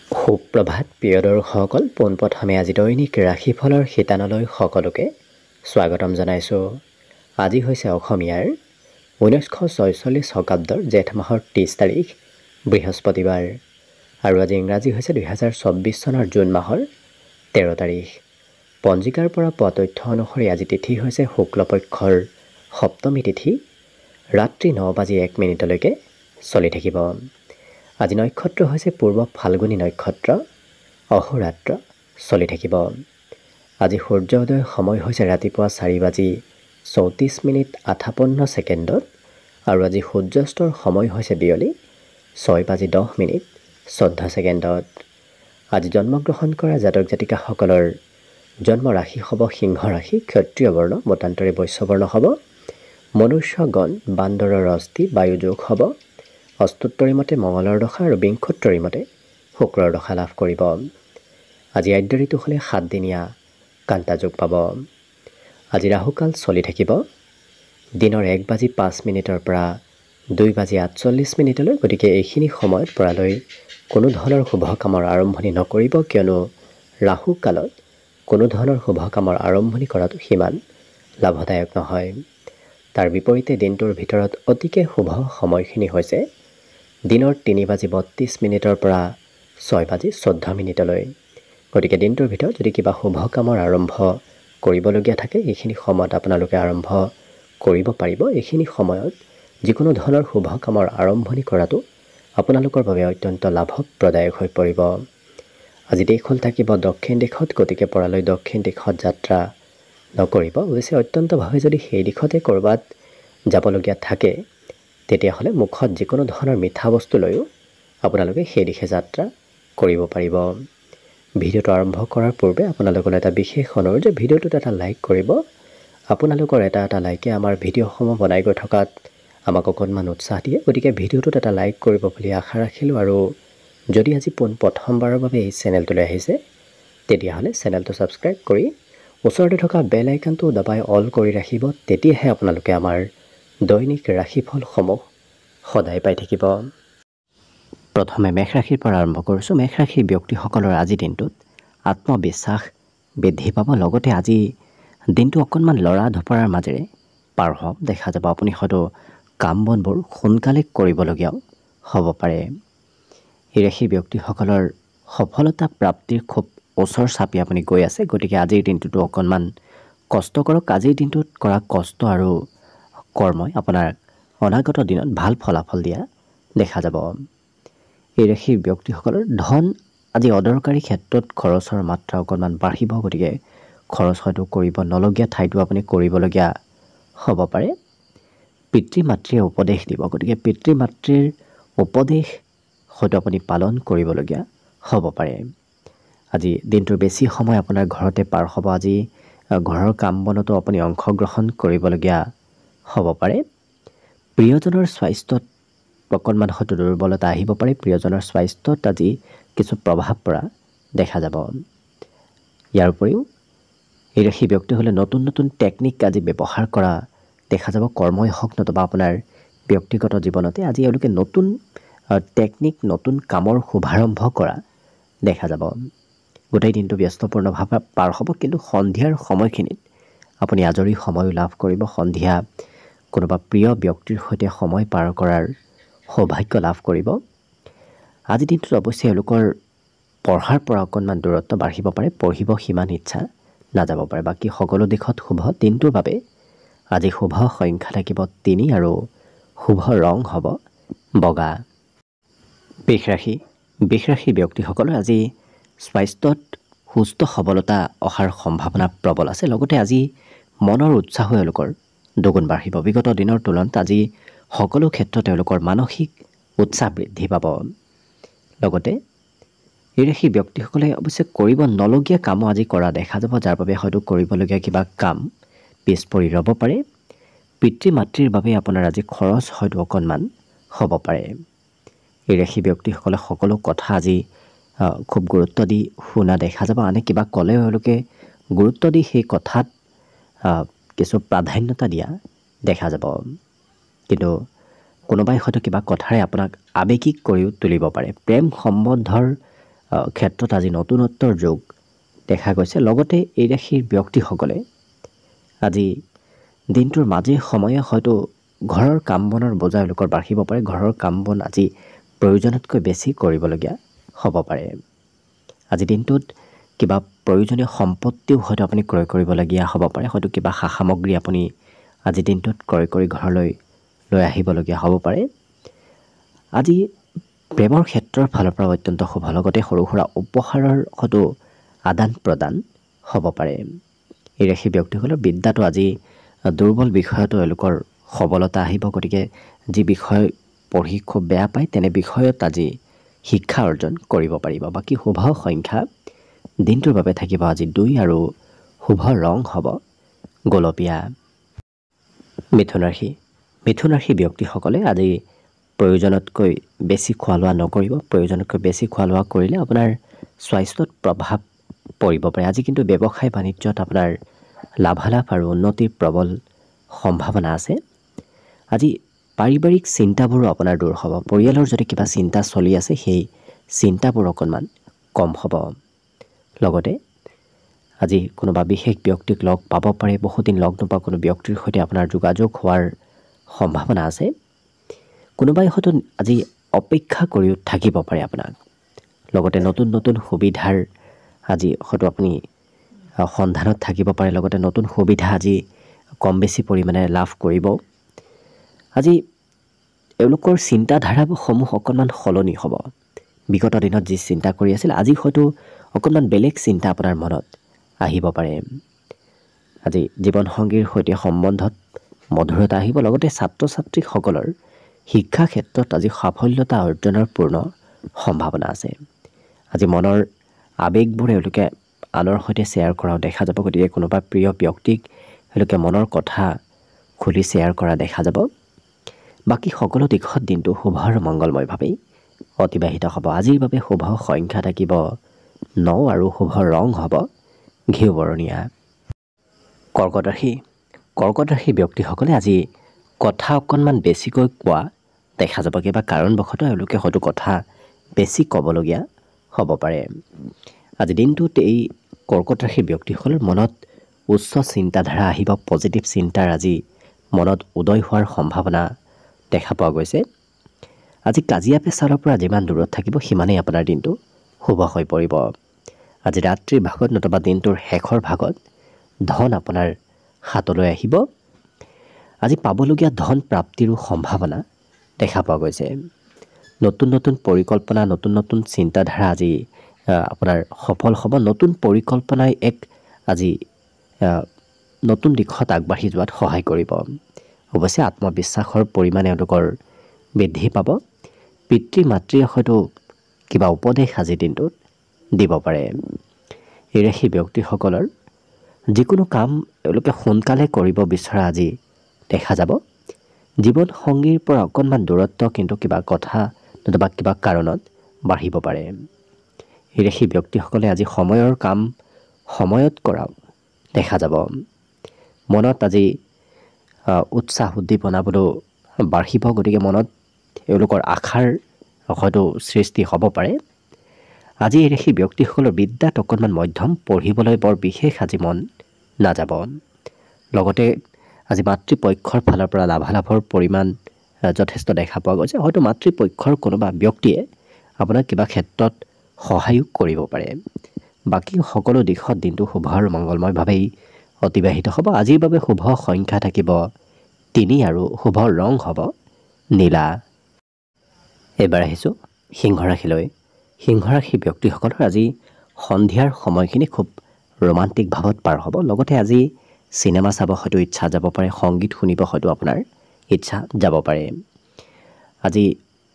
সুপ্ৰভাত প্ৰিয় দৰ্শকসকল, পোনপ্ৰথমে আজি দৈনিক ৰাশিফলৰ শিতানলৈ সকলোকে স্বাগতম জনাইছোঁ। আজি হৈছে অসমীয়াৰ 1946 শকাব্দৰ জেঠ মাহৰ 30 তাৰিখ বৃহস্পতিবাৰ আৰু আজি ইংৰাজী হৈছে 2024 চনৰ জুন মাহৰ 13 তাৰিখ। পঞ্জিকাৰ পৰা পোৱা তথ্য অনুসৰি আজি তিথি হৈছে শুক্লপক্ষৰ সপ্তমী তিথি, ৰাত্ৰি 9:01 চলি থাকিব। আজি নক্ষত্ৰ হৈছে পূৰ্ব ফাল্গুনী নক্ষত্ৰ, অহোৰাত্ৰ চলি থাকিব। আজি সূৰ্য উদয়ৰ সময় হৈছে ৰাতিপুৱা 4:34:58 আৰু আজি সূৰ্যাস্তৰ সময় হৈছে বিয়লি 6:10:14। আজি জন্মগ্ৰহণ কৰা জাতক জাতিকাসকলৰ জন্ম ৰাশি হ'ব সিংহ ৰাশি, ক্ষত্ৰিয় বৰ্ণ, মতান্তৰে বৈশ্যবৰ্ণ হ'ব, মনুষ্যগণ বান্দৰৰ অস্থি বায়ু যোগ হ'ব, অষ্টোত্তৰী মতে মঙলৰ দশা আৰু বিংশোত্তৰী মতে শুক্ৰৰ দশা লাভ কৰিব। আজি আদ্য ঋতু হ'লে 7 দিনীয়া কান্তা যোগ পাব। আজি ৰাহুকাল চলি থাকিব দিনৰ 1:05 পৰা 2:48 গতিকে এইখিনি সময়ত পৰালৈ কোনো ধৰণৰ শুভ কামৰ আৰম্ভণি নকৰিব, কিয়নো ৰাহু কালত কোনো ধৰণৰ শুভ কামৰ আৰম্ভণি কৰাটো সিমান লাভদায়ক নহয়। তাৰ বিপৰীতে দিনটোৰ ভিতৰত অতিকে শুভ সময়খিনি হৈছে দিনৰ 3:32 পৰা 6:14। গতিকে দিনটোৰ ভিতৰত যদি কিবা শুভ কামৰ আৰম্ভ কৰিবলগীয়া থাকে এইখিনি সময়ত আপোনালোকে আৰম্ভ কৰিব পাৰিব। এইখিনি সময়ত যিকোনো ধৰণৰ শুভ কামৰ আৰম্ভণি কৰাটো আপোনালোকৰ বাবে অত্যন্ত লাভপ্ৰদায়ক হৈ পৰিব। আজি দেশ হ'ল থাকিব দক্ষিণ দিশত, গতিকে পৰালৈ দক্ষিণ দিশত যাত্ৰা নকৰিব। অৱশ্যে অত্যন্তভাৱে যদি সেই দিশতে ক'ৰবাত যাবলগীয়া থাকে তেতিয়াহ'লে মুখত যিকোনো ধৰণৰ মিঠা বস্তু লৈও আপোনালোকে সেই দিশে যাত্ৰা কৰিব পাৰিব। ভিডিঅ'টো আৰম্ভ কৰাৰ পূৰ্বে আপোনালোকৰ এটা বিশেষ অনুৰোধ যে ভিডিঅ'টোত এটা লাইক কৰিব। আপোনালোকৰ এটা লাইকে আমাৰ ভিডিঅ'সমূহ বনাই গৈ থকাত আমাক অকণমান উৎসাহ দিয়ে, গতিকে ভিডিঅ'টোত এটা লাইক কৰিব বুলি আশা ৰাখিলোঁ। আৰু যদি আজি প্ৰথমবাৰৰ বাবে এই চেনেলটোলৈ আহিছে তেতিয়াহ'লে চেনেলটো ছাবস্ক্ৰাইব কৰি ওচৰতে থকা বেল আইকনটো দবাই অল কৰি ৰাখিব, তেতিয়াহে আপোনালোকে আমাৰ দৈনিক ৰাশিফলসমূহ সদায় পাই থাকিব। প্ৰথমে মেষ ৰাশিৰ পৰা আৰম্ভ কৰিছোঁ। মেষ ৰাশিৰ ব্যক্তিসকলৰ আজিৰ দিনটোত আত্মবিশ্বাস বৃদ্ধি পাব, লগতে আজি দিনটো অকণমান লৰা ধপৰাৰ মাজেৰে পাৰ হোৱা দেখা যাব। আপুনি হয়তো কাম বনবোৰ সোনকালে কৰিবলগীয়াও হ'ব পাৰে। এই ৰাশিৰ ব্যক্তিসকলৰ সফলতা প্ৰাপ্তিৰ খুব ওচৰ চাপি আপুনি গৈ আছে, গতিকে আজিৰ দিনটোতো অকণমান কষ্ট কৰক। আজিৰ দিনটোত কৰা কষ্ট আৰু কৰ্মই আপোনাৰ অনাগত দিনত ভাল ফলাফল দিয়া দেখা যাব। এই ৰাশিৰ ব্যক্তিসকলৰ ধন আজি অদৰকাৰী ক্ষেত্ৰত খৰচৰ মাত্ৰা অকণমান বাঢ়িব, গতিকে খৰচ হয়তো কৰিব নলগীয়া ঠাইতো আপুনি কৰিবলগীয়া হ'ব পাৰে। পিতৃ মাতৃয়ে উপদেশ দিব, গতিকে পিতৃ মাতৃৰ উপদেশ হয়তো আপুনি পালন কৰিবলগীয়া হ'ব পাৰে। আজি দিনটোৰ বেছি সময় আপোনাৰ ঘৰতে পাৰ হ'ব। আজি ঘৰৰ কাম বনতো আপুনি অংশগ্ৰহণ কৰিবলগীয়া হ'ব পাৰে। প্ৰিয়জনৰ স্বাস্থ্যত অকণমান হয়তো দুৰ্বলতা আহিব পাৰে। প্ৰিয়জনৰ স্বাস্থ্যত আজি কিছু প্ৰভাৱ পৰা দেখা যাব। ইয়াৰ উপৰিও এই ৰাশি ব্যক্তি হ'লে নতুন নতুন টেকনিক আজি ব্যৱহাৰ কৰা দেখা যাব। কৰ্মই হওক নতুবা আপোনাৰ ব্যক্তিগত জীৱনতে আজি এওঁলোকে নতুন টেকনিক, নতুন কামৰ শুভাৰম্ভ কৰা দেখা যাব। গোটেই দিনটো ব্যস্তপূৰ্ণভাৱে পাৰ হ'ব, কিন্তু সন্ধিয়াৰ সময়খিনিত আপুনি আজৰি সময়ো লাভ কৰিব। সন্ধিয়া কোনোবা প্ৰিয় ব্যক্তিৰ সৈতে সময় পাৰ কৰাৰ সৌভাগ্য লাভ কৰিব। আজিৰ দিনটোত অৱশ্যে এওঁলোকৰ পঢ়াৰ পৰা অকণমান দূৰত্ব বাঢ়িব পাৰে, পঢ়িব সিমান ইচ্ছা নাযাব পাৰে। বাকী সকলো দিশত শুভ। দিনটোৰ বাবে আজি শুভ সংখ্যা থাকিব 3 আৰু শুভ ৰং হ'ব বগা। বৃষ ৰাশি ব্যক্তিসকলৰ আজি স্বাস্থ্যত সুস্থ সবলতা অহাৰ সম্ভাৱনা প্ৰবল আছে, লগতে আজি মনৰ উৎসাহো এওঁলোকৰ দুগুণ বাঢ়িব। বিগত দিনৰ তুলনাত আজি সকলো ক্ষেত্ৰত তেওঁলোকৰ মানসিক উৎসাহ বৃদ্ধি পাব। লগতে এই ৰাশি ব্যক্তিসকলে অৱশ্যে কৰিব নলগীয়া কামো আজি কৰা দেখা যাব, যাৰ বাবে হয়তো কৰিবলগীয়া কিবা কাম পিছ পৰি ৰ'ব পাৰে। পিতৃ মাতৃৰ বাবে আপোনাৰ আজি খৰচ হয়তো অকণমান হ'ব পাৰে। এই ৰাশি ব্যক্তিসকলে সকলো কথা আজি খুব গুৰুত্ব দি শুনা দেখা যাব। আনে কিবা ক'লেও এওঁলোকে গুৰুত্ব দি সেই কথাত কিছু প্ৰাধান্যতা দিয়া দেখা যাব। কিন্তু কোনোবাই হয়তো কিবা কথাৰে আপোনাক আৱেগিক কৰিও তুলিব পাৰে। প্ৰেম সম্বন্ধৰ ক্ষেত্ৰত আজি নতুনত্বৰ যোগ দেখা গৈছে। লগতে এই ৰাশিৰ ব্যক্তিসকলে আজি দিনটোৰ মাজে সময়ে হয়তো ঘৰৰ কাম বনৰ বোজা এওঁলোকৰ বাঢ়িব পাৰে। ঘৰৰ কাম বন আজি প্ৰয়োজনতকৈ বেছি কৰিবলগীয়া হ'ব পাৰে। আজি দিনটোত কিবা প্ৰয়োজনীয় সম্পত্তিও হয়তো আপুনি ক্ৰয় কৰিবলগীয়া হ'ব পাৰে। হয়তো কিবা সা সামগ্ৰী আপুনি আজি দিনটোত ক্ৰয় কৰি ঘৰলৈ লৈ আহিবলগীয়া হ'ব পাৰে। আজি প্ৰেমৰ ক্ষেত্ৰৰ ফালৰ পৰা অত্যন্ত শুভ। লগতে সৰু সুৰা উপহাৰৰ হয়তো আদান প্ৰদান হ'ব পাৰে। এই ৰাশিৰ ব্যক্তিসকলৰ বিদ্যাটো আজি দুৰ্বল বিষয়তো এওঁলোকৰ সবলতা আহিব। গতিকে যি বিষয় পঢ়ি খুব বেয়া পায় তেনে বিষয়ত আজি শিক্ষা অৰ্জন কৰিব পাৰিব। বাকী শুভ সংখ্যা দিনটোৰ বাবে থাকিব আজি 2 আৰু শুভ ৰং হ'ব গোলপীয়া। মিথুন ৰাশি। মিথুন ৰাশি ব্যক্তিসকলে আজি প্ৰয়োজনতকৈ বেছি খোৱা লোৱা নকৰিব। প্ৰয়োজনতকৈ বেছি খোৱা লোৱা কৰিলে আপোনাৰ স্বাস্থ্যত প্ৰভাৱ পৰিব পাৰে। আজি কিন্তু ব্যৱসায় বাণিজ্যত আপোনাৰ লাভালাভ আৰু উন্নতিৰ প্ৰবল সম্ভাৱনা আছে। আজি পাৰিবাৰিক চিন্তাবোৰো আপোনাৰ দূৰ হ'ব। পৰিয়ালৰ যদি কিবা চিন্তা চলি আছে সেই চিন্তাবোৰ অকণমান কম হ'ব। লগতে আজি কোনোবা বিশেষ ব্যক্তিক লগ পাব পাৰে। বহুদিন লগ নোপোৱা কোনো ব্যক্তিৰ সৈতে আপোনাৰ যোগাযোগ হোৱাৰ সম্ভাৱনা আছে। কোনোবাই হয়তো আজি অপেক্ষা কৰিও থাকিব পাৰে আপোনাক। লগতে নতুন নতুন সুবিধাৰ আজি হয়তো আপুনি সন্ধানত থাকিব পাৰে। লগতে নতুন সুবিধা আজি কম বেছি পৰিমাণে লাভ কৰিব। আজি এওঁলোকৰ চিন্তাধাৰাসমূহ অকণমান সলনি হ'ব। বিগত দিনত যি চিন্তা কৰি আছিল আজি হয়তো অকণমান বেলেগ চিন্তা আপোনাৰ মনত আহিব পাৰে। আজি জীৱনসংগীৰ সৈতে সম্বন্ধত মধুৰতা আহিব। লগতে ছাত্ৰ ছাত্ৰীসকলৰ শিক্ষা ক্ষেত্ৰত আজি সাফল্যতা অৰ্জনৰ পূৰ্ণ সম্ভাৱনা আছে। আজি মনৰ আৱেগবোৰ এওঁলোকে আনৰ সৈতে শ্বেয়াৰ কৰাও দেখা যাব। গতিকে কোনোবা প্ৰিয় ব্যক্তিক এওঁলোকে মনৰ কথা খুলি শ্বেয়াৰ কৰা দেখা যাব। বাকী সকলো দিশত দিনটো শুভ আৰু মংগলময়ভাৱেই অতিবাহিত হ'ব। আজিৰ বাবে শুভ সংখ্যা থাকিব 9 আৰু শুভ ৰং হ'ব ঘিউ বৰণীয়া। কৰ্কট ৰাশি। কৰ্কট ৰাশি ব্যক্তিসকলে আজি কথা অকণমান বেছিকৈ কোৱা দেখা যাব। কিবা কাৰণবশতঃ এওঁলোকে হয়তো কথা বেছি ক'বলগীয়া হ'ব পাৰে। আজি দিনটোত এই কৰ্কট ৰাশি ব্যক্তিসকলৰ মনত উচ্চ চিন্তাধাৰা আহিব। পজিটিভ চিন্তাৰ আজি মনত উদয় হোৱাৰ সম্ভাৱনা দেখা পোৱা গৈছে। আজি কাজিয়া পেচালৰ পৰা যিমান দূৰত থাকিব সিমানেই আপোনাৰ দিনটো শুভ হৈ পৰিব। আজি ৰাত্ৰিৰ ভাগত নতুবা দিনটোৰ শেষৰ ভাগত ধন আপোনাৰ হাতলৈ আহিব। আজি পাবলগীয়া ধন প্ৰাপ্তিৰো সম্ভাৱনা দেখা পোৱা গৈছে। নতুন নতুন পৰিকল্পনা নতুন নতুন চিন্তাধাৰা আজি আপোনাৰ সফল হ'ব। নতুন পৰিকল্পনাই এক আজি নতুন দিশত আগবাঢ়ি যোৱাত সহায় কৰিব। অৱশ্যে আত্মবিশ্বাসৰ পৰিমাণ এওঁলোকৰ বৃদ্ধি পাব। পিতৃ মাতৃয়ে হয়তো কিবা উপদেশ আজিৰ দিনটোত দিব পাৰে। এই ৰাশি ব্যক্তিসকলৰ যিকোনো কাম এওঁলোকে সোনকালে কৰিব বিচৰা আজি দেখা যাব। জীৱনসংগীৰ পৰা অকণমান দূৰত্ব কিন্তু কিবা কথা নতুবা কিবা কাৰণত বাঢ়িব পাৰে। এই ৰাশি ব্যক্তিসকলে আজি সময়ৰ কাম সময়ত কৰাও দেখা যাব। মনত আজি উৎসাহ উদ্দীপনাবোৰো বাঢ়িব। গতিকে মনত এওঁলোকৰ আশাৰ হয়তো সৃষ্টি হ'ব পাৰে। আজি এই ৰাশি ব্যক্তিসকলৰ বিদ্যাত অকণমান মধ্যম, পঢ়িবলৈ বৰ বিশেষ আজি মন নাযাব। লগতে আজি মাতৃপক্ষৰ ফালৰ পৰা লাভালাভৰ পৰিমাণ যথেষ্ট দেখা পোৱা গৈছে। হয়তো মাতৃপক্ষৰ কোনোবা ব্যক্তিয়ে আপোনাক কিবা ক্ষেত্ৰত সহায়ো কৰিব পাৰে। বাকী সকলো দিশত দিনটো শুভ আৰু মংগলময়ভাৱেই অতিবাহিত হ'ব। আজিৰ বাবে শুভ সংখ্যা থাকিব 3 আৰু শুভ ৰং হ'ব নীলা। এইবাৰ আহিছোঁ সিংহ ৰাশিলৈ। সিংহ ৰাশি ব্যক্তিসকলৰ আজি সন্ধিয়াৰ সময়খিনি খুব ৰোমান্টিক ভাৱত পাৰ হ'ব। লগতে আজি চিনেমা চাব হয়তো ইচ্ছা যাব পাৰে। সংগীত শুনিব হয়তো আপোনাৰ ইচ্ছা যাব পাৰে। আজি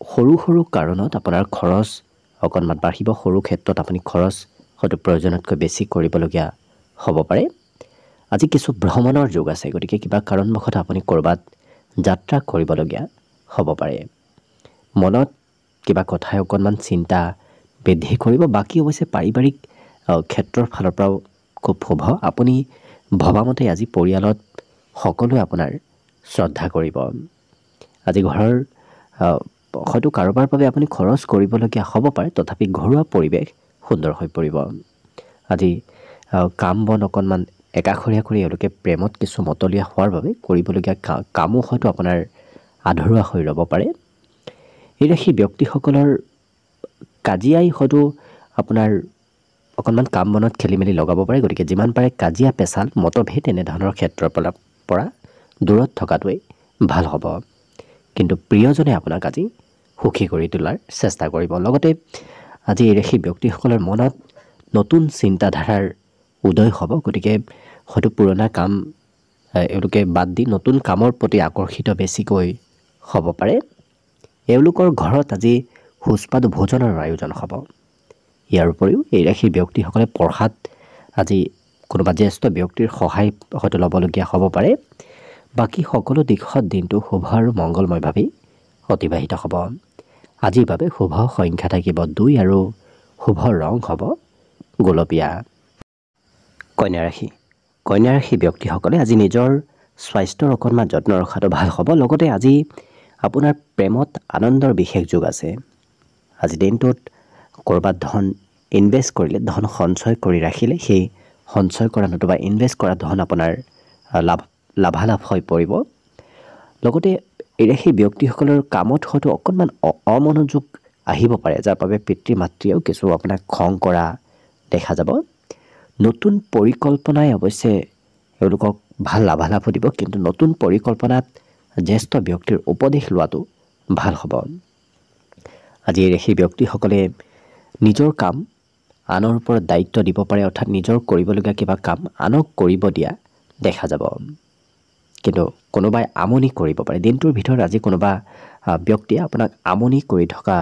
সৰু সৰু কাৰণত আপোনাৰ খৰচ অকণমান বাঢ়িব। সৰু ক্ষেত্ৰত আপুনি খৰচ হয়তো প্ৰয়োজনতকৈ বেছি কৰিবলগীয়া হ'ব পাৰে। আজি কিছু ভ্ৰমণৰ যোগ আছে। গতিকে কিবা কাৰণবশতঃ আপুনি ক'ৰবাত যাত্ৰা কৰিবলগীয়া হ'ব পাৰে। মনত কিবা কথাই অকণমান চিন্তা বৃদ্ধি কৰিব। বাকী অৱশ্যে পাৰিবাৰিক ক্ষেত্ৰৰ ফালৰ পৰাও খুব শুভ। আপুনি ভবামতে আজি পৰিয়ালত সকলোৱে আপোনাৰ শ্ৰদ্ধা কৰিব। আজি ঘৰৰ হয়তো কাৰোবাৰ বাবে আপুনি খৰচ কৰিবলগীয়া হ'ব পাৰে। তথাপি ঘৰুৱা পৰিৱেশ সুন্দৰ হৈ পৰিব। আজি কাম বন অকণমান একাষৰীয়া কৰি এওঁলোকে প্ৰেমত কিছু মতলীয়া হোৱাৰ বাবে কৰিবলগীয়া কামো হয়তো আপোনাৰ আধৰুৱা হৈ ৰ'ব পাৰে। এই ৰাশি ব্যক্তিসকলৰ কাজিয়াই হয়তো আপোনাৰ অকণমান কাম বনত খেলি মেলি লগাব পাৰে। গতিকে যিমান পাৰে কাজিয়া পেচাল মতভেদ এনেধৰণৰ ক্ষেত্ৰৰ পৰা দূৰত থকাটোৱেই ভাল হ'ব। কিন্তু প্ৰিয়জনে আপোনাক আজি সুখী কৰি তোলাৰ চেষ্টা কৰিব। লগতে আজি এই ৰাশি ব্যক্তিসকলৰ মনত নতুন চিন্তাধাৰাৰ উদয় হ'ব। গতিকে হয়তো পুৰণা কাম এওঁলোকে বাদ দি নতুন কামৰ প্ৰতি আকৰ্ষিত বেছিকৈ হ'ব পাৰে। এওঁলোকৰ ঘৰত আজি সুস্বাদু ভোজনৰ আয়োজন হ'ব। ইয়াৰ উপৰিও এই ৰাশিৰ ব্যক্তিসকলে পঢ়াত আজি কোনোবা জ্যেষ্ঠ ব্যক্তিৰ সহায় হয়তো ল'বলগীয়া হ'ব পাৰে। বাকী সকলো দিশত দিনটো শুভ আৰু মংগলময়ভাৱেই অতিবাহিত হ'ব। আজিৰ বাবে শুভ সংখ্যা থাকিব 2 আৰু শুভ ৰং হ'ব গোলপীয়া। কন্যা ৰাশি। কন্যা ৰাশি ব্যক্তিসকলে আজি নিজৰ স্বাস্থ্যৰ অকণমান যত্ন ৰখাটো ভাল হ'ব। লগতে আজি আপোনাৰ প্ৰেমত আনন্দৰ বিশেষ যোগ আছে। আজি দিনটোত ক'ৰবাত ধন ইনভেষ্ট কৰিলে, ধন সঞ্চয় কৰি ৰাখিলে, সেই সঞ্চয় কৰা নতুবা ইনভেষ্ট কৰা ধন আপোনাৰ লাভালাভ হৈ পৰিব। লগতে এই ৰাশি ব্যক্তিসকলৰ কামত হয়তো অকণমান অমনোযোগ আহিব পাৰে, যাৰ বাবে পিতৃ মাতৃয়েও কিছু আপোনাক খং কৰা দেখা যাব। নতুন পৰিকল্পনাই অৱশ্যে এওঁলোকক ভাল লাভালাভো দিব, কিন্তু নতুন পৰিকল্পনাত জ্যেষ্ঠ ব্যক্তিৰ উপদেশ লোৱাটো ভাল হ'ব। আজি এই ৰাশি ব্যক্তিসকলে নিজৰ কাম আনৰ ওপৰত দায়িত্ব দিব পাৰে, অৰ্থাৎ নিজৰ কৰিবলগীয়া কিবা কাম আনক কৰিব দিয়া দেখা যাব। কিন্তু কোনোবাই আমনি কৰিব পাৰে। দিনটোৰ ভিতৰত আজি কোনোবা ব্যক্তিয়ে আপোনাক আমনি কৰি থকা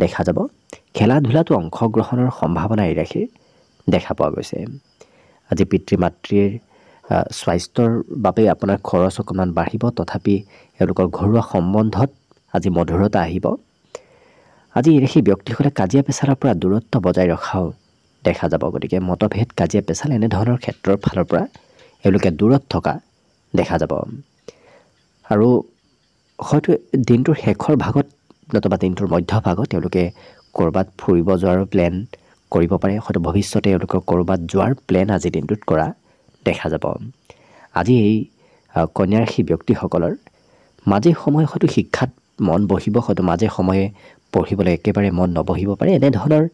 দেখা যাব। খেলা ধূলাতো অংশগ্ৰহণৰ সম্ভাৱনা এই ৰাশিৰ দেখা পোৱা গৈছে। আজি পিতৃ মাতৃৰ স্বাস্থ্যৰ বাবে আপোনাৰ খৰচ অকণমান বাঢ়িব, তথাপি এওঁলোকৰ ঘৰুৱা সম্বন্ধত আজি মধুৰতা আহিব। আজি এই ৰাশি ব্যক্তিসকলে কাজিয়া পেচালৰ পৰা দূৰত্ব বজাই ৰখাও দেখা যাব। গতিকে মতভেদ কাজিয়া পেচাল এনেধৰণৰ ক্ষেত্ৰৰ ফালৰ পৰা এওঁলোকে দূৰত থকা দেখা যাব। আৰু হয়তো দিনটোৰ শেষৰ ভাগত নতুবা দিনটোৰ মধ্যভাগত তেওঁলোকে ক'ৰবাত ফুৰিব যোৱাৰো প্লেন কৰিব পাৰে। হয়তো ভৱিষ্যতে এওঁলোকৰ ক'ৰবাত যোৱাৰ প্লেন আজি দিনটোত কৰা দেখা যাব। আজি এই কন্যা ৰাশি ব্যক্তিসকলৰ মাজে সময়ে হয়তো শিক্ষাত মন বহিব, হয়তো মাজে সময়ে পঢ়িবলৈ একেবাৰে মন নবহিব পাৰে। এনেধৰণৰ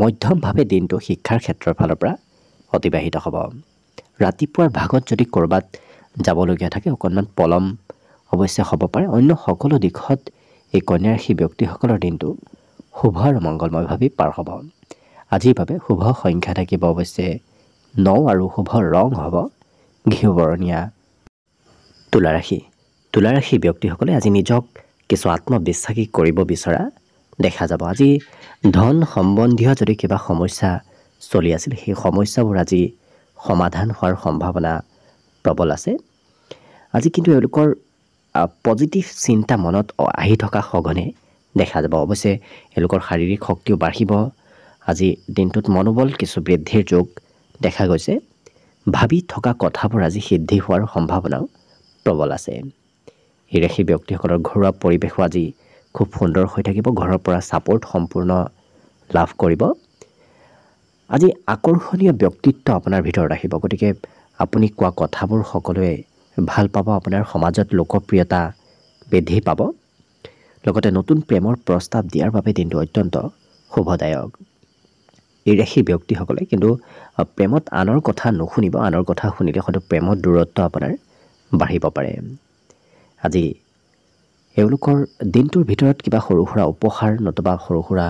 মধ্যমভাৱে দিনটো শিক্ষাৰ ক্ষেত্ৰৰ ফালৰ পৰা অতিবাহিত হ'ব। ৰাতিপুৱাৰ ভাগত যদি ক'ৰবাত যাবলগীয়া থাকে অকণমান পলম অৱশ্যে হ'ব পাৰে। অন্য সকলো দিশত এই কন্যা ৰাশি ব্যক্তিসকলৰ দিনটো শুভ আৰু মংগলময়ভাৱে পাৰ হ'ব। আজিৰ বাবে শুভ সংখ্যা থাকিব অৱশ্যে 9 আৰু শুভ ৰং হ'ব ঘিউ বৰণীয়া। তুলা ৰাশি। তুলা ৰাশি ব্যক্তিসকলে আজি নিজক কিছু আত্মবিশ্বাসী কৰিব বিচৰা দেখা যাব। আজি ধন সম্বন্ধীয় যদি কিবা সমস্যা চলি আছিল, সেই সমস্যাবোৰ আজি সমাধান হোৱাৰ সম্ভাৱনা প্ৰবল আছে। আজি কিন্তু এওঁলোকৰ পজিটিভ চিন্তা মনত আহি থকা সঘনে দেখা যাব। অৱশ্যে এওঁলোকৰ শাৰীৰিক শক্তিও বাঢ়িব। আজি দিনটোত মনোবল কিছু বৃদ্ধিৰ যোগ দেখা গৈছে। ভাবি থকা কথাবোৰ আজি সিদ্ধি হোৱাৰ সম্ভাৱনাও প্ৰবল আছে। এই ৰাশি ব্যক্তিসকলৰ ঘৰুৱা পৰিৱেশো আজি খুব সুন্দৰ হৈ থাকিব। ঘৰৰ পৰা ছাপোৰ্ট সম্পূৰ্ণ লাভ কৰিব। আজি আকৰ্ষণীয় ব্যক্তিত্ব আপোনাৰ ভিতৰত আহিব। গতিকে আপুনি কোৱা কথাবোৰ সকলোৱে ভাল পাব। আপোনাৰ সমাজত লোকপ্ৰিয়তা বৃদ্ধি পাব। লগতে নতুন প্ৰেমৰ প্ৰস্তাৱ দিয়াৰ বাবে দিনটো অত্যন্ত শুভদায়ক। এই ৰাশি ব্যক্তিসকলে কিন্তু প্ৰেমত আনৰ কথা নুশুনিব। আনৰ কথা শুনিলে হয়তো প্ৰেমত দূৰত্ব আপোনাৰ বাঢ়িব পাৰে। আজি এওঁলোকৰ দিনটোৰ ভিতৰত কিবা সৰু সুৰা উপহাৰ নতুবা সৰু সুৰা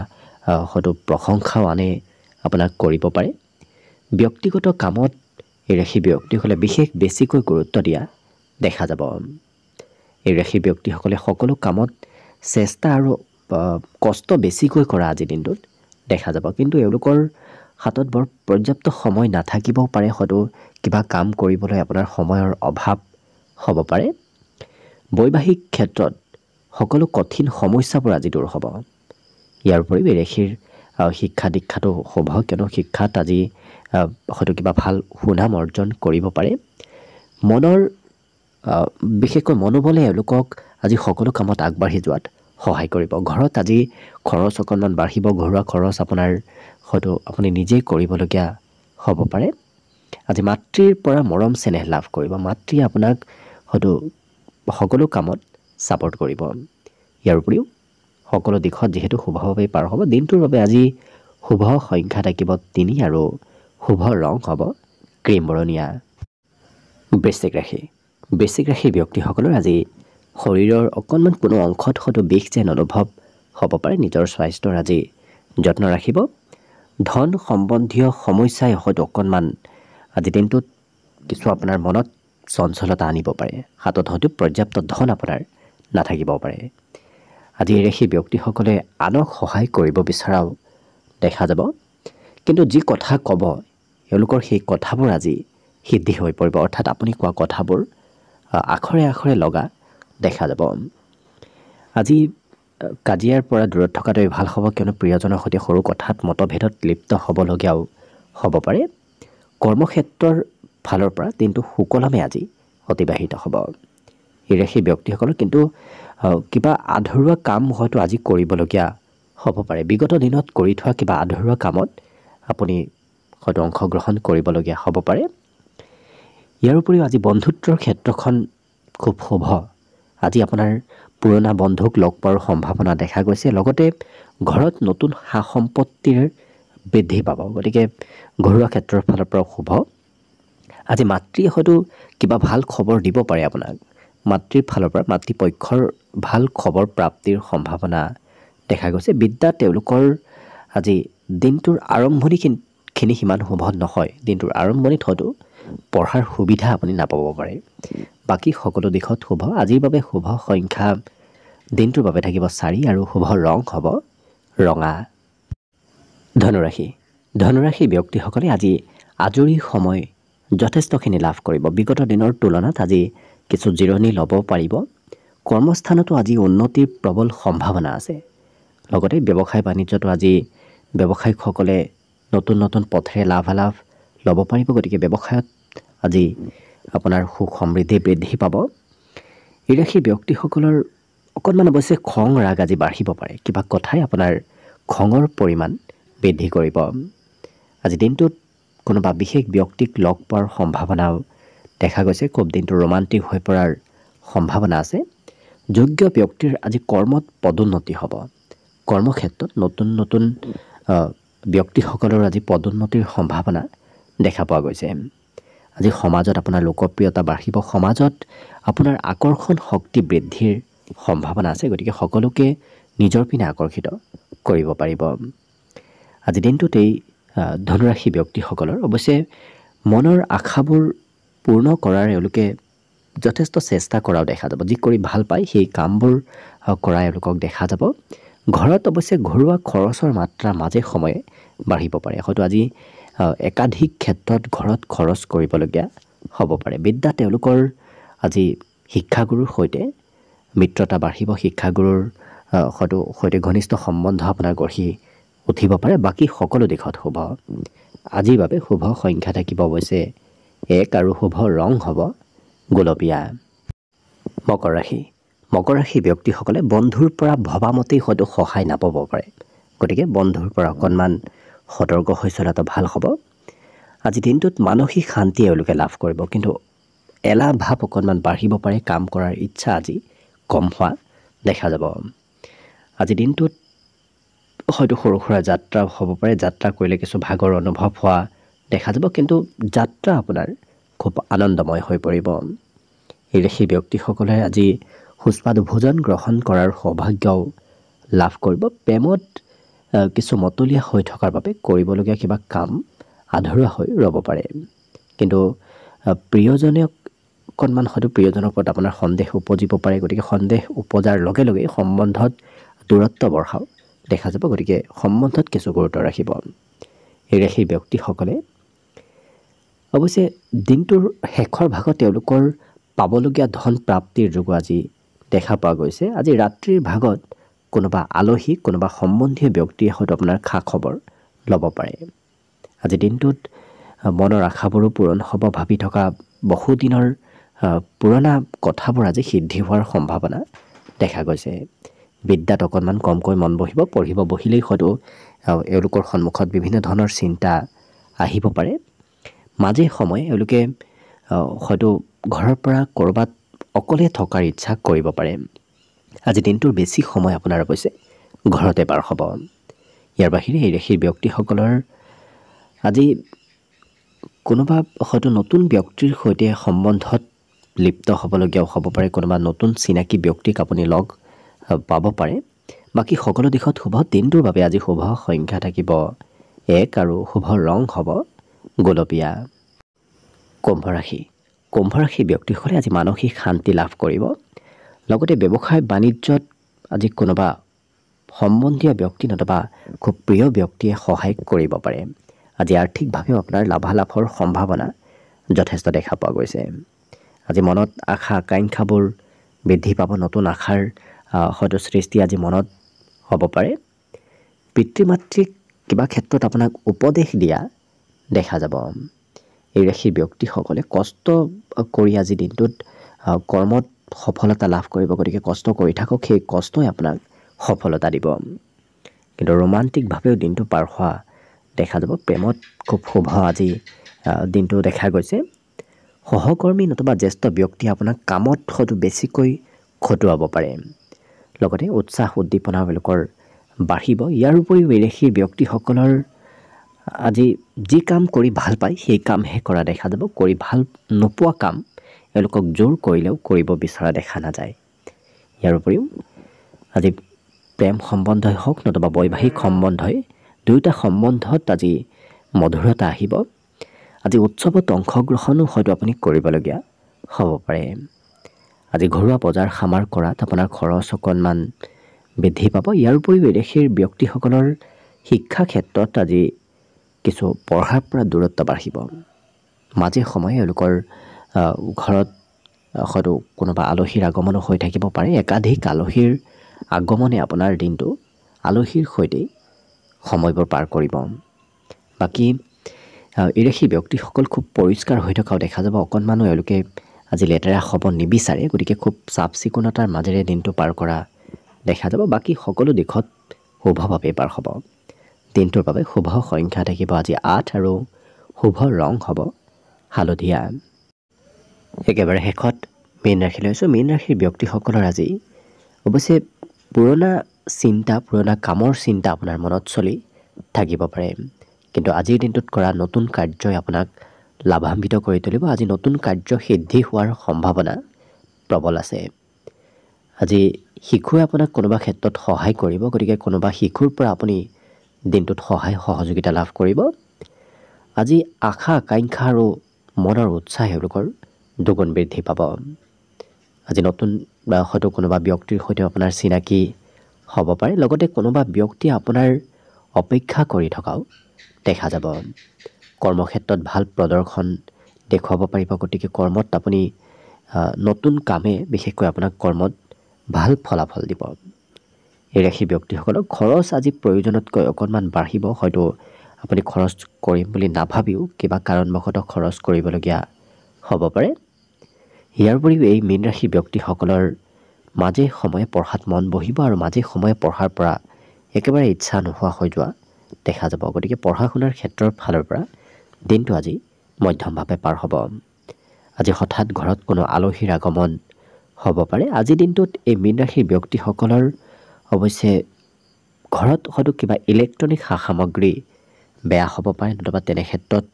হয়তো প্ৰশংসাও আনে আপোনাক কৰিব পাৰে। ব্যক্তিগত কামত এই ৰাশি ব্যক্তিসকলে বিশেষ বেছিকৈ গুৰুত্ব দিয়া দেখা যাব। এই ৰাশি ব্যক্তিসকলে সকলো কামত চেষ্টা আৰু কষ্ট বেছিকৈ কৰা আজিৰ দিনটোত দেখা যাব। কিন্তু এওঁলোকৰ হাতত বৰ পৰ্যাপ্ত সময় নাথাকিবও পাৰে। হয়তো কিবা কাম কৰিবলৈ আপোনাৰ সময়ৰ অভাৱ হ'ব পাৰে। বৈবাহিক ক্ষেত্ৰত সকলো কঠিন সমস্যাবোৰ আজি দূৰ হ'ব। ইয়াৰ উপৰিও এই ৰাশিৰ শিক্ষা দীক্ষাটো শুভ, কিয়নো শিক্ষাত আজি হয়তো কিবা ভাল সুনাম অৰ্জন কৰিব পাৰে। মনৰ বিশেষকৈ মনোবলে এওঁলোকক আজি সকলো কামত আগবাঢ়ি যোৱাত সহায় কৰিব। ঘৰত আজি খৰচ অকণমান বাঢ়িব। ঘৰুৱা খৰচ আপোনাৰ হয়তো আপুনি নিজেই কৰিবলগীয়া হ'ব পাৰে। আজি মাতৃৰ পৰা মৰম চেনেহ লাভ কৰিব। মাতৃয়ে আপোনাক হয়তো সকলো কামত ছাপৰ্ট কৰিব। ইয়াৰ উপৰিও সকলো দিশত যিহেতু শুভভাৱেই পাৰ হ'ব, দিনটোৰ বাবে আজি শুভ সংখ্যা থাকিব 3 আৰু শুভ ৰং হ'ব ক্ৰীম বৰণীয়া। বৃশ্চিক ৰাশি। বৃশ্চিক ৰাশিৰ ব্যক্তিসকলৰ আজি শৰীৰৰ অকণমান কোনো অংশত হয়তো বিষ যেন অনুভৱ হ'ব পাৰে। নিজৰ স্বাস্থ্যৰ আজি যত্ন ৰাখিব। ধন সম্বন্ধীয় সমস্যাই হয়তো অকণমান আজি দিনটোত কিছু আপোনাৰ মনত চঞ্চলতা আনিব পাৰে। হাতত হয়তো পৰ্যাপ্ত ধন আপোনাৰ নাথাকিব পাৰে। আজি এই ৰাশিৰ ব্যক্তিসকলে আনক সহায় কৰিব বিচৰাও দেখা যাব, কিন্তু যি কথা ক'ব এওঁলোকৰ সেই কথাবোৰ আজি সিদ্ধি হৈ পৰিব, অৰ্থাৎ আপুনি কোৱা কথাবোৰ আখৰে আখৰে লগা দেখা যাব। আজি কাজিয়াৰ পৰা দূৰত থকাটোৱে ভাল হ'ব, কিয়নো প্ৰিয়জনৰ সৈতে সৰু কথাত মতভেদত লিপ্ত হ'বলগীয়াও হ'ব পাৰে। কৰ্মক্ষেত্ৰৰ ফালৰ পৰা দিনটো সুকলমে আজি অতিবাহিত হ'ব। এই ৰাশিৰ ব্যক্তিসকলৰ কিন্তু কিবা আধৰুৱা কাম হয়তো আজি কৰিবলগীয়া হ'ব পাৰে। বিগত দিনত কৰি থোৱা কিবা আধৰুৱা কামত আপুনি হয়তো অংশগ্ৰহণ কৰিবলগীয়া হ'ব পাৰে। ইয়াৰ উপৰিও আজি বন্ধুত্বৰ ক্ষেত্ৰখন খুব শুভ। আজি আপোনাৰ পুৰণা বন্ধুক লগ পোৱাৰ সম্ভাৱনা দেখা গৈছে। লগতে ঘৰত নতুন সা সম্পত্তিৰ বৃদ্ধি পাব, গতিকে ঘৰুৱা ক্ষেত্ৰৰ ফালৰ পৰাও শুভ। আজি মাতৃয়ে হয়তো কিবা ভাল খবৰ দিব পাৰে আপোনাক। মাতৃৰ ফালৰ পৰা মাতৃপক্ষৰ ভাল খবৰ প্ৰাপ্তিৰ সম্ভাৱনা দেখা গৈছে। বিদ্যাত তেওঁলোকৰ আজি দিনটোৰ আৰম্ভণিখিনি সিমান শুভ নহয়। দিনটোৰ আৰম্ভণিত হয়তো পঢ়াৰ সুবিধা আপুনি নাপাব পাৰে। বাকী সকলো দিশত শুভ। আজিৰ বাবে শুভ সংখ্যা দিনটোৰ বাবে থাকিব 4 আৰু শুভ ৰং হ'ব ৰঙা। ধনুৰাশি। ধনুৰাশি ব্যক্তিসকলে আজি আজৰি সময় যথেষ্টখিনি লাভ কৰিব। বিগত দিনৰ তুলনাত আজি কিছু জিৰণি ল'ব পাৰিব। কৰ্মস্থানতো আজি উন্নতিৰ প্ৰবল সম্ভাৱনা আছে। লগতে ব্যৱসায় বাণিজ্যতো আজি ব্যৱসায়িকসকলে নতুন নতুন পথেৰে লাভালাভ ল'ব পাৰিব। গতিকে ব্যৱসায়ত আজি আপোনাৰ সুখ সমৃদ্ধি বৃদ্ধি পাব। এই ৰাশিৰ ব্যক্তিসকলৰ অকণমান অৱশ্যে খং ৰাগ আজি বাঢ়িব পাৰে। কিবা কথাই আপোনাৰ খঙৰ পৰিমাণ বৃদ্ধি কৰিব। আজি দিনটোত কোনোবা বিশেষ ব্যক্তিক লগ পোৱাৰ সম্ভাৱনাও দেখা গৈছে। খুব দিনটো ৰোমান্টিক হৈ পৰাৰ সম্ভাৱনা আছে। যোগ্য ব্যক্তিৰ আজি কৰ্মত পদোন্নতি হ'ব। কৰ্মক্ষেত্ৰত নতুন নতুন ব্যক্তিসকলৰ আজি পদোন্নতিৰ সম্ভাৱনা দেখা পোৱা গৈছে। আজি সমাজত আপোনাৰ লোকপ্ৰিয়তা বাঢ়িব। সমাজত আপোনাৰ আকৰ্ষণ শক্তি বৃদ্ধিৰ সম্ভাৱনা আছে। গতিকে সকলোকে নিজৰ পিনে আকৰ্ষিত কৰিব পাৰিব। আজি দিনটোতেই ধনুৰাশি ব্যক্তিসকলৰ অৱশ্যে মনৰ আশাবোৰ পূৰ্ণ কৰাৰ এওঁলোকে যথেষ্ট চেষ্টা কৰাও দেখা যাব। যি কৰি ভাল পায় সেই কামবোৰ কৰা এওঁলোকক দেখা যাব। ঘৰত অৱশ্যে ঘৰুৱা খৰচৰ মাত্ৰা মাজে সময়ে বাঢ়িব পাৰে। হয়তো আজি একাধিক ক্ষেত্ৰত ঘৰত খৰচ কৰিবলগীয়া হ'ব পাৰে। বিদ্যাত তেওঁলোকৰ আজি শিক্ষাগুৰুৰ সৈতে মিত্ৰতা বাঢ়িব। শিক্ষাগুৰুৰ সৈতে ঘনিষ্ঠ সম্বন্ধ আপোনাৰ গঢ়ি উঠিব পাৰে। বাকী সকলো দিশত শুভ। আজিৰ বাবে শুভ সংখ্যা থাকিব অৱশ্যে 1 আৰু শুভ ৰং হ'ব গোলপীয়া। মকৰ ৰাশি। মকৰ ৰাশি ব্যক্তিসকলে বন্ধুৰ পৰা ভবামতেই হয়তো সহায় নাপাব পাৰে। গতিকে বন্ধুৰ পৰা অকণমান সতৰ্ক হৈ চলাটো ভাল হ'ব। আজি দিনটোত মানসিক শান্তি এওঁলোকে লাভ কৰিব, কিন্তু এলাহ ভাৱ অকণমান বাঢ়িব পাৰে। কাম কৰাৰ ইচ্ছা আজি কম হোৱা দেখা যাব। আজি দিনটোত হয়তো সৰু সুৰা যাত্ৰা হ'ব পাৰে। যাত্ৰা কৰিলে কিছু ভাগৰ অনুভৱ হোৱা দেখা যাব, কিন্তু যাত্ৰা আপোনাৰ খুব আনন্দময় হৈ পৰিব। এই ৰাশি ব্যক্তিসকলে আজি সুস্বাদু ভোজন গ্ৰহণ কৰাৰ সৌভাগ্যও লাভ কৰিব। প্ৰেমত কিছু মতলীয়া হৈ থকাৰ বাবে কৰিবলগীয়া কিবা কাম আধৰুৱা হৈ ৰ'ব পাৰে। কিন্তু প্ৰিয়জনে অকণমান হয়তো প্ৰিয়জনৰ ওপৰত আপোনাৰ সন্দেহ উপজিব পাৰে। গতিকে সন্দেহ উপজাৰ লগে লগে সম্বন্ধত দূৰত্ব বঢ়াও দেখা যাব। গতিকে সম্বন্ধত কিছু গুৰুত্ব ৰাখিব। এই ৰাশিৰ ব্যক্তিসকলে অৱশ্যে দিনটোৰ শেষৰ ভাগত তেওঁলোকৰ পাবলগীয়া ধন প্ৰাপ্তিৰ যোগো আজি দেখা পোৱা গৈছে। আজি ৰাত্ৰিৰ ভাগত কোনোবা আলহী কোনোবা সম্বন্ধীয় ব্যক্তিয়ে হয়তো আপোনাৰ খা খবৰ ল'ব পাৰে। আজি দিনটোত মনৰ আশাবোৰো পূৰণ হ'ব। ভাবি থকা বহুদিনৰ পুৰণা কথাবোৰ আজি সিদ্ধি হোৱাৰ সম্ভাৱনা দেখা গৈছে। বিদ্যাত অকণমান কমকৈ মন বহিব। পঢ়িব বহিলেই হয়তো এওঁলোকৰ সন্মুখত বিভিন্ন ধৰণৰ চিন্তা আহিব পাৰে। মাজে সময়ে এওঁলোকে হয়তো ঘৰৰ পৰা ক'ৰবাত অকলে থকাৰ ইচ্ছা কৰিব পাৰে। আজি দিনটোৰ বেছি সময় আপোনাৰ অৱশ্যে ঘৰতে পাৰ হ'ব। ইয়াৰ বাহিৰে এই ৰাশিৰ ব্যক্তিসকলৰ আজি কোনোবা হয়তো নতুন ব্যক্তিৰ সৈতে সম্বন্ধত লিপ্ত হ'বলগীয়াও হ'ব পাৰে। কোনোবা নতুন চিনাকি ব্যক্তিক আপুনি লগ পাব পাৰে। বাকী সকলো দিশত শুভ। দিনটোৰ বাবে আজি শুভ সংখ্যা থাকিব 1 আৰু শুভ ৰং হ'ব গোলপীয়া। কুম্ভ ৰাশি। কুম্ভ ৰাশি ব্যক্তিসকলে আজি মানসিক শান্তি লাভ কৰিব। লগতে ব্যৱসায় বাণিজ্যত আজি কোনোবা সম্বন্ধীয় ব্যক্তি নতুবা খুব প্ৰিয় ব্যক্তিয়ে সহায় কৰিব পাৰে। আজি আৰ্থিকভাৱেও আপোনাৰ লাভালাভৰ সম্ভাৱনা যথেষ্ট দেখা পোৱা গৈছে। আজি মনত আশা আকাংক্ষাবোৰ বৃদ্ধি পাব। নতুন আশাৰ হয়তো সৃষ্টি আজি মনত হ'ব পাৰে। পিতৃ মাতৃক কিবা ক্ষেত্ৰত আপোনাক উপদেশ দিয়া দেখা যাব। এই ৰাশিৰ ব্যক্তিসকলে কষ্ট কৰি আজি দিনটোত কৰ্মত সফলতা লাভ কৰিব। গতিকে কষ্ট কৰি থাকক, সেই কষ্টই আপোনাক সফলতা দিব। কিন্তু ৰোমান্টিকভাৱেও দিনটো পাৰ হোৱা দেখা যাব। প্ৰেমত খুব শুভ আজি দিনটো দেখা গৈছে। সহকৰ্মী নতুবা জ্যেষ্ঠ ব্যক্তিয়ে আপোনাক কামত হয়তো বেছিকৈ খটুৱাব পাৰে। লগতে উৎসাহ উদ্দীপনা তেওঁলোকৰ বাঢ়িব। ইয়াৰ উপৰিও এই ৰাশিৰ ব্যক্তিসকলৰ আজি যি কাম কৰি ভাল পায় সেই কামহে কৰা দেখা যাব। কৰি ভাল নোপোৱা কাম এওঁলোকক জোৰ কৰিলেও কৰিব বিচৰা দেখা নাযায়। ইয়াৰ উপৰিও আজি প্ৰেম সম্বন্ধই হওক নতুবা বৈবাহিক সম্বন্ধই দুয়োটা সম্বন্ধত আজি মধুৰতা আহিব। আজি উৎসৱত অংশগ্ৰহণো হয়তো আপুনি কৰিবলগীয়া হ'ব পাৰে। আজি ঘৰুৱা বজাৰ সমাৰ কৰাত আপোনাৰ খৰচ অকণমান বৃদ্ধি পাব। ইয়াৰ উপৰিও এই ৰাশিৰ ব্যক্তিসকলৰ শিক্ষা ক্ষেত্ৰত আজি কিছু পঢ়াৰ পৰা দূৰত্ব বাঢ়িব। মাজে সময়ে এওঁলোকৰ ঘৰত হয়তো কোনোবা আলহীৰ আগমনো হৈ থাকিব পাৰে। একাধিক আলহীৰ আগমনে আপোনাৰ দিনটো আলহীৰ সৈতে সময়বোৰ পাৰ কৰিব। বাকী এই ৰাশিৰ ব্যক্তিসকল খুব পৰিষ্কাৰ হৈ থকাও দেখা যাব। অকণমানো এওঁলোকে আজি লেতেৰা হ'ব নিবিচাৰে। গতিকে খুব চাফ চিকুণতাৰ মাজেৰে দিনটো পাৰ কৰা দেখা যাব। বাকী সকলো দিশত শুভভাৱে পাৰ হ'ব। দিনটোৰ বাবে শুভ সংখ্যা থাকিব আজি 8 আৰু শুভ ৰং হ'ব হালধীয়া। একেবাৰে শেষত মীন ৰাশি লৈছোঁ। মীন ৰাশিৰ ব্যক্তিসকলৰ আজি অৱশ্যে পুৰণা চিন্তা, পুৰণা কামৰ চিন্তা আপোনাৰ মনত চলি থাকিব পাৰে। কিন্তু আজিৰ দিনটোত কৰা নতুন কাৰ্যই আপোনাক লাভান্বিত কৰি তুলিব। আজি নতুন কাৰ্য সিদ্ধি হোৱাৰ সম্ভাৱনা প্ৰবল আছে। আজি শিশুৱে আপোনাক কোনোবা ক্ষেত্ৰত সহায় কৰিব। গতিকে কোনোবা শিশুৰ পৰা আপুনি দিনটোত সহায় সহযোগিতা লাভ কৰিব। আজি আশা আকাংক্ষা আৰু মনৰ উৎসাহ এওঁলোকৰ দুগুণ বৃদ্ধি পাব। আজি নতুন হয়তো কোনোবা ব্যক্তিৰ সৈতে আপোনাৰ চিনাকি হ'ব পাৰে। লগতে কোনোবা ব্যক্তিয়ে আপোনাৰ অপেক্ষা কৰি থকাও দেখা যাব। কৰ্মক্ষেত্ৰত ভাল প্ৰদৰ্শন দেখুৱাব পাৰিব। গতিকে কৰ্মত আপুনি নতুন কামে বিশেষকৈ আপোনাক কৰ্মত ভাল ফলাফল দিব। এই ৰাশিৰ ব্যক্তিসকলক খৰচ আজি প্ৰয়োজনতকৈ অকণমান বাঢ়িব। হয়তো আপুনি খৰচ কৰিম বুলি নাভাবিও কিবা কাৰণবশতঃ খৰচ কৰিবলগীয়া হ'ব পাৰে। ইয়াৰ উপৰিও এই মীন ৰাশিৰ ব্যক্তিসকলৰ মাজে সময়ে পঢ়াত মন বহিব আৰু মাজে সময়ে পঢ়াৰ পৰা একেবাৰে ইচ্ছা নোহোৱা হৈ যোৱা দেখা যাব। গতিকে পঢ়া শুনাৰ ক্ষেত্ৰৰ ফালৰ পৰা দিনটো আজি মধ্যমভাৱে পাৰ হ'ব। আজি হঠাৎ ঘৰত কোনো আলহীৰ আগমন হ'ব পাৰে। আজিৰ দিনটোত এই মীন ৰাশিৰ ব্যক্তিসকলৰ অৱশ্যে ঘৰত হয়তো কিবা ইলেক্ট্ৰনিক সা সামগ্ৰী বেয়া হ'ব পাৰে। নতুবা তেনে ক্ষেত্ৰত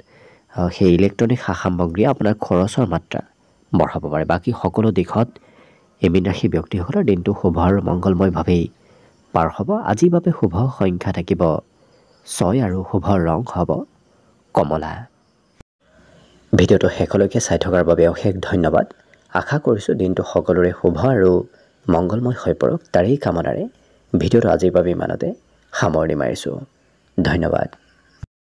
সেই ইলেক্ট্ৰনিক সা সামগ্ৰীয়ে আপোনাৰ খৰচৰ মাত্ৰা বঢ়াব পাৰে। বাকী সকলো দিশত এই মীন ৰাশিৰ ব্যক্তিসকলৰ দিনটো শুভ আৰু মংগলময়ভাৱেই পাৰ হ'ব। আজিৰ বাবে শুভ সংখ্যা থাকিব 6 আৰু শুভ ৰং হ'ব কমলা। ভিডিঅ'টো শেষলৈকে চাই থকাৰ বাবে অশেষ ধন্যবাদ। আশা কৰিছোঁ দিনটো সকলোৰে শুভ আৰু মংগলময় হৈ পৰক। তাৰেই কামনাৰে ভিডিঅ'টো আজিৰ বাবে ইমানতে সামৰণি মাৰিছোঁ। ধন্যবাদ।